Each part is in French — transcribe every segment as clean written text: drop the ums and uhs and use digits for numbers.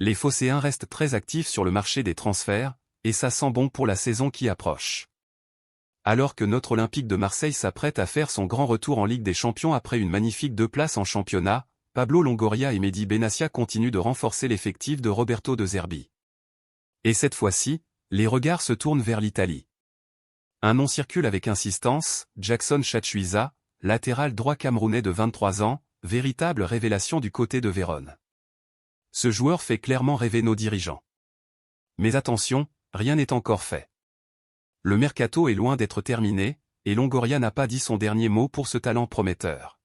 Les Phocéens restent très actifs sur le marché des transferts, et ça sent bon pour la saison qui approche. Alors que notre Olympique de Marseille s'apprête à faire son grand retour en Ligue des Champions après une magnifique 2 places en championnat, Pablo Longoria et Mehdi Benassia continuent de renforcer l'effectif de Roberto De Zerbi. Et cette fois-ci, les regards se tournent vers l'Italie. Un nom circule avec insistance, Jackson Chachuisa, latéral droit camerounais de 23 ans, véritable révélation du côté de Vérone. Ce joueur fait clairement rêver nos dirigeants. Mais attention, rien n'est encore fait. Le mercato est loin d'être terminé, et Longoria n'a pas dit son dernier mot pour ce talent prometteur.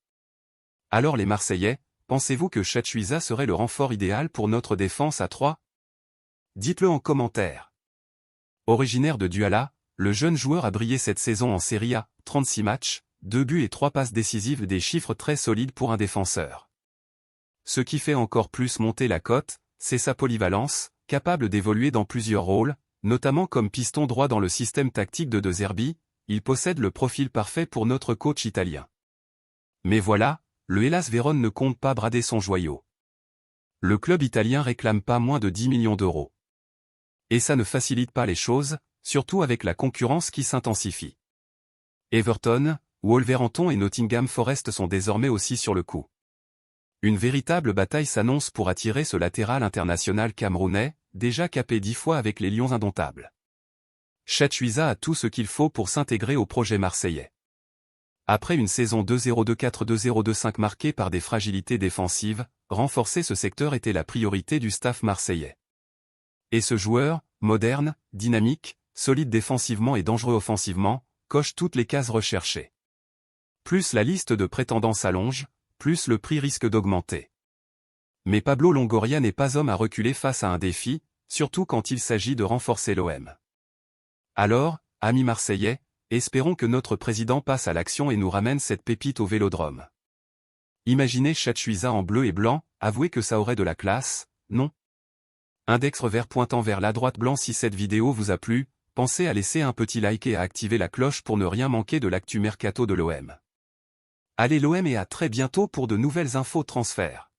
Alors les Marseillais, pensez-vous que Chachuisa serait le renfort idéal pour notre défense à 3? Dites-le en commentaire. Originaire de Douala, le jeune joueur a brillé cette saison en Serie A, 36 matchs, 2 buts et 3 passes décisives, des chiffres très solides pour un défenseur. Ce qui fait encore plus monter la cote, c'est sa polyvalence, capable d'évoluer dans plusieurs rôles, notamment comme piston droit dans le système tactique de De Zerbi. Il possède le profil parfait pour notre coach italien. Mais voilà, le Hellas Vérone ne compte pas brader son joyau. Le club italien réclame pas moins de 10 millions d'euros. Et ça ne facilite pas les choses, surtout avec la concurrence qui s'intensifie. Everton, Wolverhampton et Nottingham Forest sont désormais aussi sur le coup. Une véritable bataille s'annonce pour attirer ce latéral international camerounais, déjà capé 10 fois avec les Lions indomptables. Chachuisa a tout ce qu'il faut pour s'intégrer au projet marseillais. Après une saison 2-0-2-4-2-0-2-5 marquée par des fragilités défensives, renforcer ce secteur était la priorité du staff marseillais. Et ce joueur, moderne, dynamique, solide défensivement et dangereux offensivement, coche toutes les cases recherchées. Plus la liste de prétendants s'allonge, plus le prix risque d'augmenter. Mais Pablo Longoria n'est pas homme à reculer face à un défi, surtout quand il s'agit de renforcer l'OM. Alors, amis marseillais, espérons que notre président passe à l'action et nous ramène cette pépite au Vélodrome. Imaginez Chachuisa en bleu et blanc, avouez que ça aurait de la classe, non? Index revers pointant vers la droite blanc. Si cette vidéo vous a plu, pensez à laisser un petit like et à activer la cloche pour ne rien manquer de l'actu mercato de l'OM. Allez l'OM et à très bientôt pour de nouvelles infos transferts.